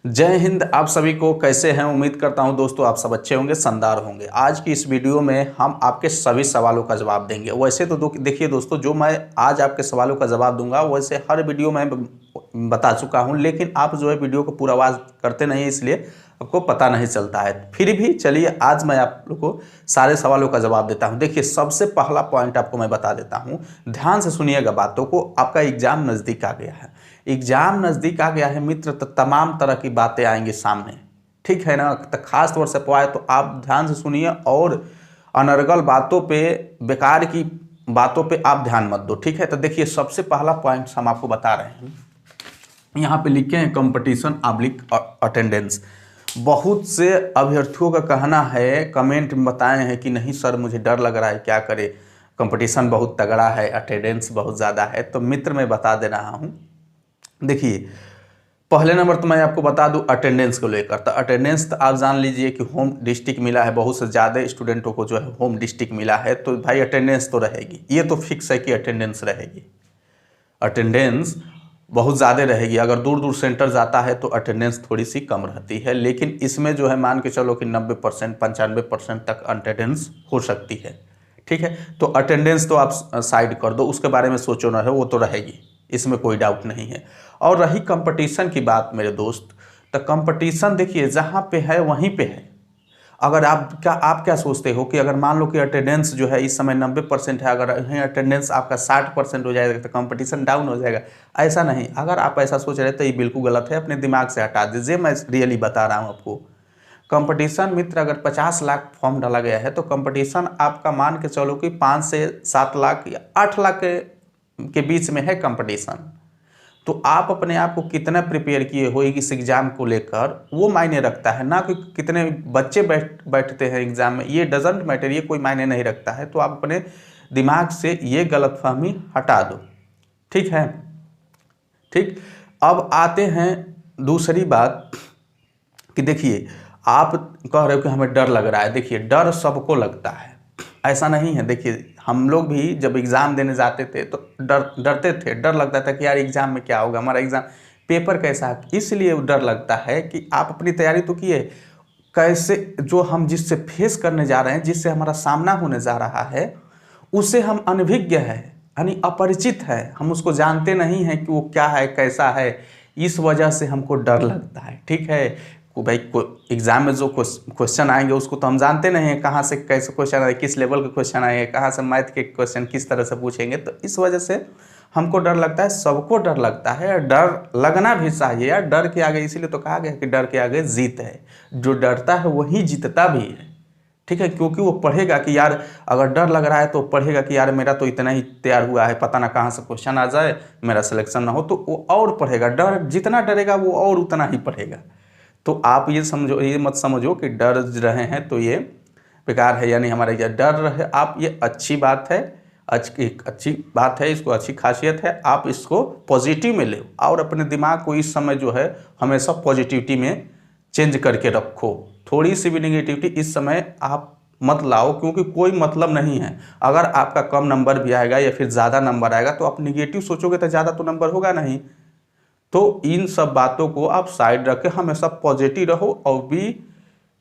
जय हिंद। आप सभी को कैसे हैं? उम्मीद करता हूं दोस्तों आप सब अच्छे होंगे, शानदार होंगे। आज की इस वीडियो में हम आपके सभी सवालों का जवाब देंगे। वैसे तो देखिए दोस्तों, जो मैं आज आपके सवालों का जवाब दूंगा वैसे हर वीडियो में बता चुका हूं, लेकिन आप जो है वीडियो को पूरा आवाज करते नहीं, इसलिए आपको पता नहीं चलता है। फिर भी चलिए आज मैं आप लोग को सारे सवालों का जवाब देता हूं। देखिए, सबसे पहला पॉइंट आपको मैं बता देता हूं, ध्यान से सुनिएगा बातों को। आपका एग्जाम नज़दीक आ गया है, एग्जाम नज़दीक आ गया है मित्र, तो तमाम तरह की बातें आएंगी सामने, ठीक है ना। तो खास तौर से पॉइंट तो आप ध्यान से सुनिए और अनर्गल बातों पे, बेकार की बातों पे आप ध्यान मत दो, ठीक है। तो देखिए, सबसे पहला पॉइंट हम आपको बता रहे हैं, यहाँ पे लिखे हैं कंपटीशन ऑब्लिक अटेंडेंस। बहुत से अभ्यर्थियों का कहना है, कमेंट में बताए हैं कि नहीं सर मुझे डर लग रहा है, क्या करे, कंपटीशन बहुत तगड़ा है, अटेंडेंस बहुत ज़्यादा है। तो मित्र मैं बता दे रहा हूँ, देखिए पहले नंबर तो मैं आपको बता दूं अटेंडेंस को लेकर। तो अटेंडेंस तो आप जान लीजिए कि होम डिस्ट्रिक्ट मिला है, बहुत से ज़्यादा स्टूडेंटों को जो है होम डिस्ट्रिक्ट मिला है, तो भाई अटेंडेंस तो रहेगी, ये तो फिक्स है कि अटेंडेंस रहेगी। अटेंडेंस बहुत ज़्यादा रहेगी। अगर दूर दूर सेंटर जाता है तो अटेंडेंस थोड़ी सी कम रहती है, लेकिन इसमें जो है मान के चलो कि 90% 95% तक अटेंडेंस हो सकती है, ठीक है। तो अटेंडेंस तो आप साइड कर दो, उसके बारे में सोचो ना, है वो तो रहेगी, इसमें कोई डाउट नहीं है। और रही कंपटीशन की बात मेरे दोस्त, तो कंपटीशन देखिए जहाँ पे है वहीं पे है। अगर आप क्या सोचते हो कि अगर मान लो कि अटेंडेंस जो है इस समय 90% है, अगर यहीं अटेंडेंस आपका 60% हो जाएगा तो कंपटीशन डाउन हो जाएगा? ऐसा नहीं। अगर आप ऐसा सोच रहे तो ये बिल्कुल गलत है, अपने दिमाग से हटा दीजिए। मैं रियली बता रहा हूँ आपको, कंपटीशन मित्र अगर 50 लाख फॉर्म डाला गया है तो कंपटीशन आपका मान के चलो कि 5 से 7 लाख या 8 लाख के बीच में है कंपटीशन। तो आप अपने आप को कितना प्रिपेयर किए हो इस एग्ज़ाम को लेकर, वो मायने रखता है, ना कि कितने बच्चे बैठते हैं एग्ज़ाम में, ये डजेंट मैटर, ये कोई मायने नहीं रखता है। तो आप अपने दिमाग से ये गलतफहमी हटा दो, ठीक है। ठीक, अब आते हैं दूसरी बात कि देखिए आप कह रहे हो कि हमें डर लग रहा है। देखिए, डर सबको लगता है, ऐसा नहीं है। देखिए, हम लोग भी जब एग्ज़ाम देने जाते थे तो डरते थे, डर लगता था कि यार एग्ज़ाम में क्या होगा, हमारा एग्ज़ाम पेपर कैसा है। इसलिए डर लगता है कि आप अपनी तैयारी तो किए, कैसे जो हम जिससे फेस करने जा रहे हैं, जिससे हमारा सामना होने जा रहा है, उसे हम अनभिज्ञ है, यानी अपरिचित है, हम उसको जानते नहीं हैं कि वो क्या है, कैसा है। इस वजह से हमको डर लगता है, ठीक है। को भाई को एग्जाम में जो क्वेश्चन आएंगे उसको तो हम जानते नहीं हैं, कहाँ से कैसे क्वेश्चन आए, किस लेवल के क्वेश्चन आएंगे, कहाँ से मैथ के क्वेश्चन किस तरह से पूछेंगे। तो इस वजह से हमको डर लगता है, सबको डर लगता है। डर लगना भी चाहिए यार, डर के आगे, इसीलिए तो कहा गया कि डर के आगे जीत है। जो डरता है वही जीतता भी है, ठीक है। क्योंकि वो पढ़ेगा कि यार, अगर डर लग रहा है तो पढ़ेगा कि यार मेरा तो इतना ही तैयार हुआ है, पता ना कहाँ से क्वेश्चन आ जाए, मेरा सिलेक्शन ना हो, तो वो और पढ़ेगा। डर जितना डरेगा वो और उतना ही पढ़ेगा। तो आप ये समझो, ये मत समझो कि डर रहे हैं तो ये बेकार है, यानी हमारे ये डर रहे आप, ये अच्छी बात है, अच्छी बात है, इसको अच्छी खासियत है। आप इसको पॉजिटिव में ले और अपने दिमाग को इस समय जो है हमेशा पॉजिटिविटी में चेंज करके रखो। थोड़ी सी भी नेगेटिविटी इस समय आप मत लाओ, क्योंकि कोई मतलब नहीं है। अगर आपका कम नंबर भी आएगा या फिर ज़्यादा नंबर आएगा तो आप निगेटिव सोचोगे तो ज़्यादा तो नंबर होगा नहीं। तो इन सब बातों को आप साइड रखें, हमेशा पॉजिटिव रहो और भी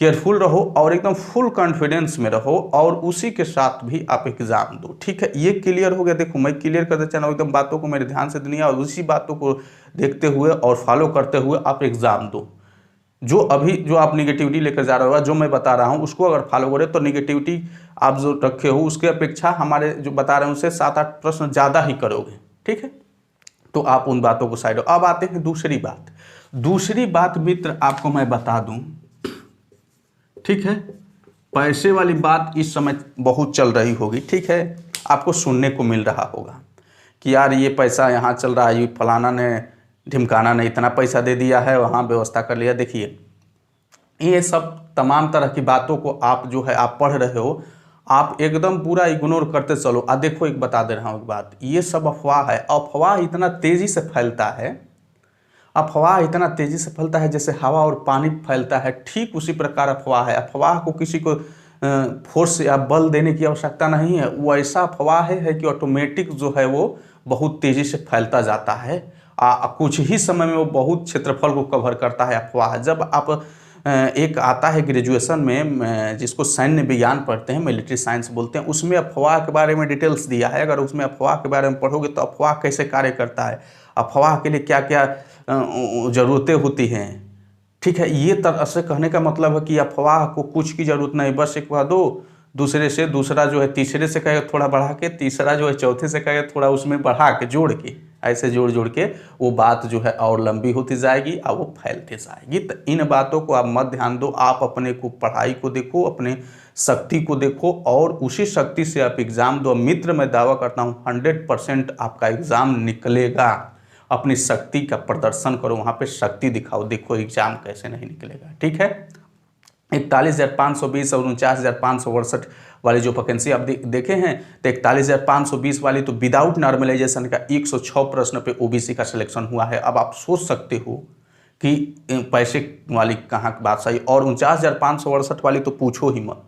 केयरफुल रहो और एकदम फुल कॉन्फिडेंस में रहो, और उसी के साथ भी आप एग्ज़ाम दो, ठीक है। ये क्लियर हो गया। देखो, मैं क्लियर करते चला एकदम, बातों को मेरे ध्यान से देनी है और उसी बातों को देखते हुए और फॉलो करते हुए आप एग्ज़ाम दो। जो अभी जो आप निगेटिविटी लेकर जा रहे हो, जो मैं बता रहा हूँ उसको अगर फॉलो करें तो निगेटिविटी आप जो रखे हो उसके अपेक्षा हमारे जो बता रहे हैं उससे 7-8 प्रश्न ज़्यादा ही करोगे, ठीक है। तो आप उन बातों को साइड। अब आते हैं दूसरी बात। दूसरी बात मित्र आपको मैं बता दूं, ठीक है, पैसे वाली बात इस समय बहुत चल रही होगी, ठीक है। आपको सुनने को मिल रहा होगा कि यार ये पैसा यहाँ चल रहा है, ये फलाना ने ढिमकाना ने इतना पैसा दे दिया है, वहाँ व्यवस्था कर लिया। देखिए, ये सब तमाम तरह की बातों को आप जो है आप पढ़ रहे हो, आप एकदम पूरा इग्नोर करते चलो। देखो, एक बता दे रहा हूँ एक बात, ये सब अफवाह है। अफवाह इतना तेज़ी से फैलता है, अफवाह इतना तेज़ी से फैलता है जैसे हवा और पानी फैलता है, ठीक उसी प्रकार अफवाह है। अफवाह को किसी को फोर्स या बल देने की आवश्यकता नहीं है, वो ऐसा अफवाह है कि ऑटोमेटिक जो है वो बहुत तेज़ी से फैलता जाता है कुछ ही समय में वो बहुत क्षेत्रफल को कवर करता है अफवाह। जब आप एक आता है ग्रेजुएशन में जिसको सैन्य विज्ञान पढ़ते हैं, मिलिट्री साइंस बोलते हैं, उसमें अफवाह के बारे में डिटेल्स दिया है। अगर उसमें अफवाह के बारे में पढ़ोगे तो अफवाह कैसे कार्य करता है, अफवाह के लिए क्या क्या ज़रूरतें होती हैं, ठीक है। ये तरह से कहने का मतलब है कि अफवाह को कुछ की ज़रूरत नहीं, बस एक कह दो, दूसरे से दूसरा जो है तीसरे से कहेगा थोड़ा बढ़ा के, तीसरा जो है चौथे से कहेगा थोड़ा उसमें बढ़ा के, जोड़ के, ऐसे जोड़ जोड़ के वो बात जो है और लंबी होती जाएगी और वो फैलती जाएगी। तो इन बातों को आप मत ध्यान दो, आप अपने को पढ़ाई को देखो, अपने शक्ति को देखो और उसी शक्ति से आप एग्ज़ाम दो। मित्र, मैं दावा करता हूँ 100% आपका एग्ज़ाम निकलेगा। अपनी शक्ति का प्रदर्शन करो, वहाँ पे शक्ति दिखाओ, देखो एग्ज़ाम कैसे नहीं निकलेगा, ठीक है। 41,520 और 49,568 वाली जो वैकेंसी आप देखे हैं, तो 41,520 वाली तो विदाउट नॉर्मलाइजेशन का 106 प्रश्न पे ओबीसी का सिलेक्शन हुआ है। अब आप सोच सकते हो कि पैसे वाली कहाँ बात सही, और 49,568 वाली तो पूछो ही मत।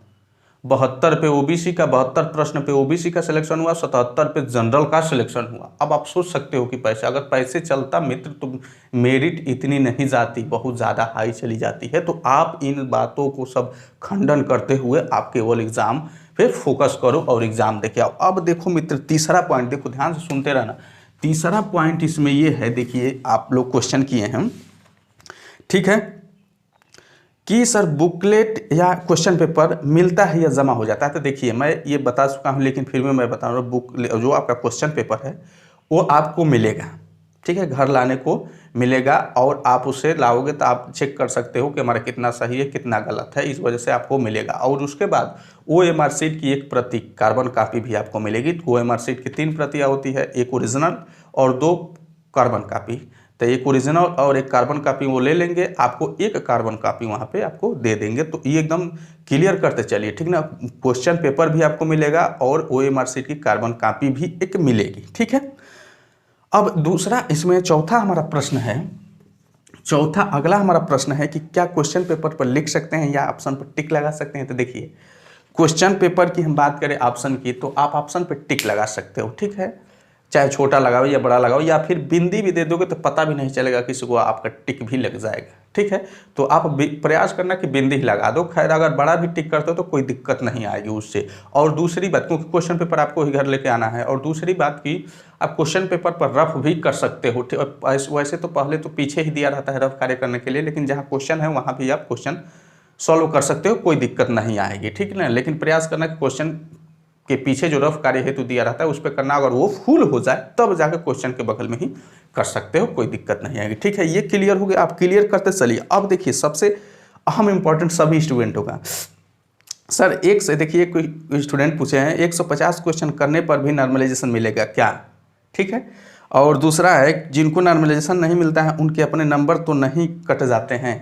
72 पे ओबीसी का, 72 प्रश्न पे ओबीसी का सिलेक्शन हुआ, 77 पे जनरल का सिलेक्शन हुआ। अब आप सोच सकते हो कि पैसे, अगर पैसे चलता मित्र तो मेरिट इतनी नहीं जाती, बहुत ज़्यादा हाई चली जाती है। तो आप इन बातों को सब खंडन करते हुए आप केवल एग्ज़ाम पे फोकस करो और एग्ज़ाम देके आओ। अब देखो मित्र, तीसरा पॉइंट देखो, ध्यान से सुनते रहना। तीसरा पॉइंट इसमें ये है, देखिए आप लोग क्वेश्चन किए हैं, ठीक है, कि सर बुकलेट या क्वेश्चन पेपर मिलता है या जमा हो जाता है। तो देखिए मैं ये बता चुका हूँ, लेकिन फिर भी मैं बता रहा हूँ, बुक जो आपका क्वेश्चन पेपर है वो आपको मिलेगा, ठीक है, घर लाने को मिलेगा और आप उसे लाओगे तो आप चेक कर सकते हो कि हमारा कितना सही है कितना गलत है, इस वजह से आपको मिलेगा। और उसके बाद OMR शीट की एक प्रति कार्बन कापी भी आपको मिलेगी। OMR शीट की 3 प्रतियाँ होती है, एक ओरिजिनल और 2 कार्बन कापी। तो एक ओरिजिनल और एक कार्बन कापी वो ले लेंगे, आपको एक कार्बन कापी वहाँ पे आपको दे देंगे। तो ये एकदम क्लियर करते चलिए, ठीक ना। क्वेश्चन पेपर भी आपको मिलेगा और OMR शीट की कार्बन कापी भी एक मिलेगी, ठीक है। अब दूसरा इसमें चौथा हमारा प्रश्न है, अगला हमारा प्रश्न है कि क्या क्वेश्चन पेपर पर लिख सकते हैं या ऑप्शन पर टिक लगा सकते हैं। तो देखिए क्वेश्चन पेपर की हम बात करें ऑप्शन की, तो आप ऑप्शन पर टिक लगा सकते हो, ठीक है, चाहे छोटा लगाओ या बड़ा लगाओ, या फिर बिंदी भी दे दोगे तो पता भी नहीं चलेगा, किसी को आपका टिक भी लग जाएगा, ठीक है। तो आप प्रयास करना कि बिंदी ही लगा दो। खैर अगर बड़ा भी टिक करते हो तो कोई दिक्कत नहीं आएगी उससे। और दूसरी बात, क्योंकि क्वेश्चन पेपर आपको ही घर लेके आना है, और दूसरी बात की आप क्वेश्चन पेपर पर रफ भी कर सकते हो। वैसे तो पहले तो पीछे ही दिया रहता है रफ कार्य करने के लिए, लेकिन जहाँ क्वेश्चन है वहाँ भी आप क्वेश्चन सॉल्व कर सकते हो, कोई दिक्कत नहीं आएगी, ठीक है ना। लेकिन प्रयास करना कि क्वेश्चन के पीछे जो रफ कार्य हेतु दिया रहता है उस पर करना, अगर वो फुल हो जाए तब जाकर क्वेश्चन के बगल में ही कर सकते हो, कोई दिक्कत नहीं आएगी, ठीक है। ये क्लियर हो गया, आप क्लियर करते चलिए। अब देखिए सबसे अहम इंपॉर्टेंट सभी स्टूडेंटों का, सर एक से देखिए कोई स्टूडेंट पूछे हैं 150 क्वेश्चन करने पर भी नॉर्मलाइजेशन मिलेगा क्या, ठीक है। और दूसरा है जिनको नॉर्मलाइजेशन नहीं मिलता है उनके अपने नंबर तो नहीं कट जाते हैं।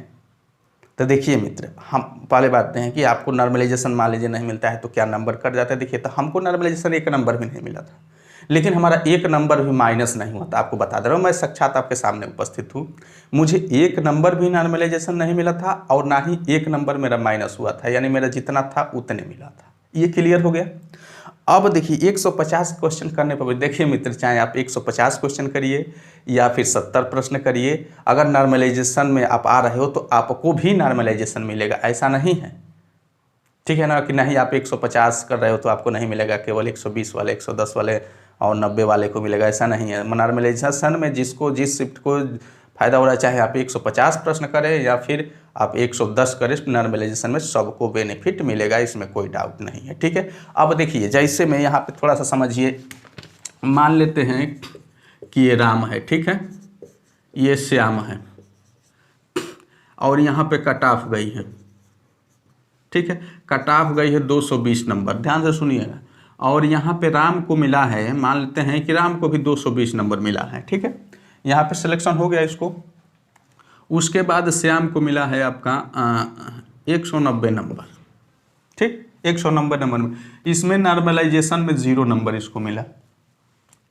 तो देखिए मित्र, हम पहले बात हैं कि आपको नॉर्मलाइजेशन मान लीजिए नहीं मिलता है तो क्या नंबर कट जाता है। देखिए तो हमको नॉर्मलाइजेशन 1 नंबर भी नहीं मिला था, लेकिन हमारा 1 नंबर भी माइनस नहीं हुआ था। आपको बता दे रहा हूँ, मैं साक्षात आपके सामने उपस्थित हूँ, मुझे 1 नंबर भी नॉर्मलाइजेशन नहीं मिला था और ना ही 1 नंबर मेरा माइनस हुआ था, यानी मेरा जितना था उतने मिला था। ये क्लियर हो गया। अब देखिए 150 क्वेश्चन करने पर, देखिए मित्र, चाहे आप 150 क्वेश्चन करिए या फिर 70 प्रश्न करिए, अगर नॉर्मलाइजेशन में आप आ रहे हो तो आपको भी नॉर्मलाइजेशन मिलेगा, ऐसा नहीं है, ठीक है ना, कि नहीं आप 150 कर रहे हो तो आपको नहीं मिलेगा, केवल 120 वाले 110 वाले और 90 वाले को मिलेगा, ऐसा नहीं है। नॉर्मलाइजेशन में जिसको जिस शिफ्ट को फ़ायदा हो रहा है, चाहे आप 150 प्रश्न करें या फिर आप 110 करें, नॉर्मलाइजेशन में सबको बेनिफिट मिलेगा, इसमें कोई डाउट नहीं है, ठीक है। अब देखिए जैसे मैं यहाँ पे थोड़ा सा समझिए, मान लेते हैं कि ये राम है, ठीक है, ये श्याम है और यहाँ पे कट ऑफ गई है, ठीक है, कट ऑफ गई है 220 नंबर, ध्यान से सुनिएगा। और यहाँ पे राम को मिला है, मान लेते हैं कि राम को भी 220 नंबर मिला है, ठीक है, यहाँ पे सिलेक्शन हो गया इसको। उसके बाद श्याम को मिला है आपका 190 नंबर, ठीक, 190 नंबर में, इसमें नॉर्मलाइजेशन में 0 नंबर इसको मिला,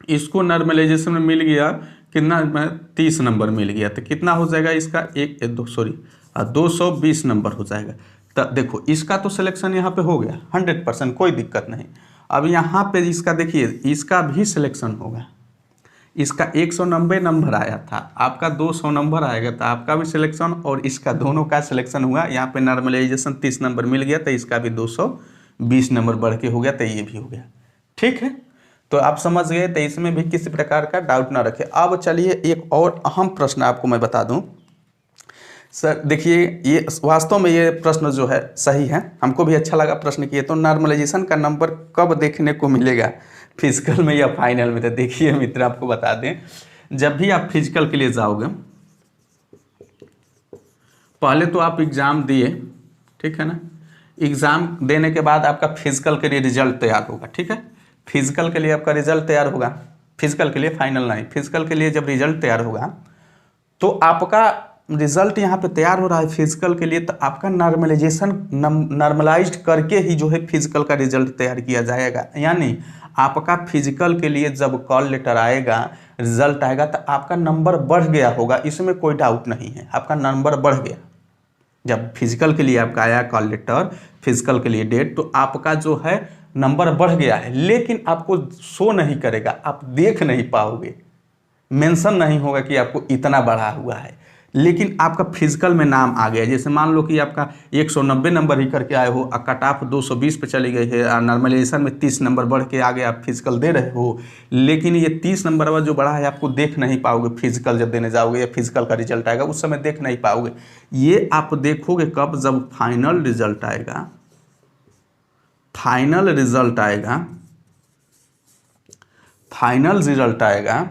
इसको नॉर्मलाइजेशन में मिल गया कितना, 30 नंबर मिल गया, तो कितना हो जाएगा इसका 220 नंबर हो जाएगा। तो देखो इसका तो सिलेक्शन यहाँ पे हो गया 100%, कोई दिक्कत नहीं। अब यहाँ पे इसका देखिए, इसका भी सिलेक्शन होगा, इसका 190 नंबर आया था, आपका 200 नंबर आएगा, तो आपका भी सिलेक्शन और इसका दोनों का सिलेक्शन हुआ। यहाँ पे नॉर्मलाइजेशन 30 नंबर मिल गया, तो इसका भी 220 नंबर बढ़ के हो गया, तो ये भी हो गया। ठीक है, तो आप समझ गए, तो इसमें भी किसी प्रकार का डाउट ना रखें। अब चलिए एक और अहम प्रश्न आपको मैं बता दूं। सर देखिए, ये वास्तव में ये प्रश्न जो है सही है, हमको भी अच्छा लगा प्रश्न किए। तो नॉर्मलाइजेशन का नंबर कब देखने को मिलेगा, फिजिकल में या फाइनल में? तो देखिए मित्र, आपको बता दें, जब भी आप फिजिकल के लिए जाओगे, पहले तो आप एग्ज़ाम दिए, ठीक है ना, एग्ज़ाम देने के बाद आपका फिजिकल के लिए रिजल्ट तैयार होगा। ठीक है, फिजिकल के लिए आपका रिजल्ट तैयार होगा, फिजिकल के लिए, फाइनल नहीं, फिजिकल के लिए जब रिजल्ट तैयार होगा तो आपका रिजल्ट यहाँ पे तैयार हो रहा है फिजिकल के लिए, तो आपका नॉर्मलाइज्ड करके ही जो है फिजिकल का रिजल्ट तैयार किया जाएगा। यानी आपका फिजिकल के लिए जब कॉल लेटर आएगा, रिजल्ट आएगा, तो आपका नंबर बढ़ गया होगा, इसमें कोई डाउट नहीं है, आपका नंबर बढ़ गया। जब फिजिकल के लिए आपका आया कॉल लेटर, फिजिकल के लिए डेट, तो आपका जो है नंबर बढ़ गया है, लेकिन आपको शो नहीं करेगा, आप देख नहीं पाओगे, मेंशन नहीं होगा कि आपको इतना बढ़ा हुआ है, लेकिन आपका फिजिकल में नाम आ गया। जैसे मान लो कि आपका 190 नंबर ही करके आए हो, कट ऑफ 220 पे चली गई है, नॉर्मलाइजेशन में 30 नंबर बढ़ के आगे आप फिजिकल दे रहे हो, लेकिन ये 30 नंबर वाला जो बढ़ा है आपको देख नहीं पाओगे। फिजिकल जब देने जाओगे या फिजिकल का रिजल्ट आएगा उस समय देख नहीं पाओगे। ये आप देखोगे कब, जब फाइनल रिजल्ट आएगा। फाइनल रिजल्ट आएगा, फाइनल रिजल्ट आएगा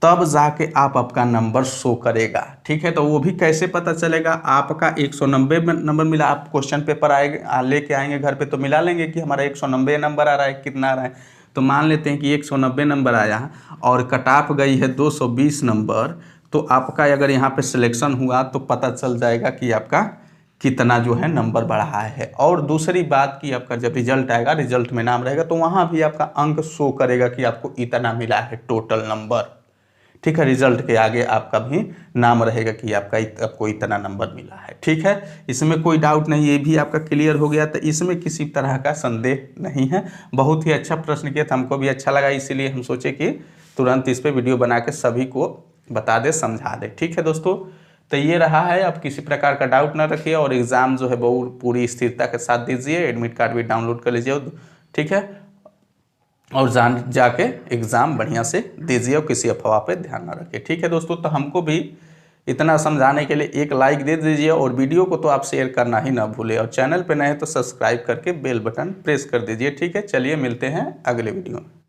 तब जाके आपका नंबर शो करेगा। ठीक है, तो वो भी कैसे पता चलेगा? आपका 190 नंबर मिला, आप क्वेश्चन पेपर आएगा लेके आएंगे घर पे, तो मिला लेंगे कि हमारा 190 नंबर आ रहा है, कितना आ रहा है। तो मान लेते हैं कि 190 नंबर आया और कट ऑफ गई है 220 नंबर, तो आपका अगर यहाँ पे सिलेक्शन हुआ तो पता चल जाएगा कि आपका कितना जो है नंबर बढ़ा है। और दूसरी बात कि आपका जब रिजल्ट आएगा, रिजल्ट में नाम रहेगा, तो वहाँ भी आपका अंक शो करेगा कि आपको इतना मिला है टोटल नंबर। ठीक है, रिजल्ट के आगे आपका भी नाम रहेगा कि आपको इतना नंबर मिला है। ठीक है, इसमें कोई डाउट नहीं, ये भी आपका क्लियर हो गया, तो इसमें किसी तरह का संदेह नहीं है। बहुत ही अच्छा प्रश्न किया था, हमको भी अच्छा लगा, इसीलिए हम सोचे कि तुरंत इस पर वीडियो बना के सभी को बता दे, समझा दे। ठीक है दोस्तों, तो ये रहा है, अब किसी प्रकार का डाउट ना रखिए, और एग्ज़ाम जो है बहुत पूरी स्थिरता के साथ दीजिए, एडमिट कार्ड भी डाउनलोड कर लीजिए। ठीक है, और जाके एग्ज़ाम बढ़िया से दीजिए और किसी अफवाह पे ध्यान ना रखिए। ठीक है दोस्तों, तो हमको भी इतना समझाने के लिए एक लाइक दे दीजिए, और वीडियो को तो आप शेयर करना ही ना भूलें, और चैनल पे नए हैं तो सब्सक्राइब करके बेल बटन प्रेस कर दीजिए। ठीक है, चलिए मिलते हैं अगले वीडियो में।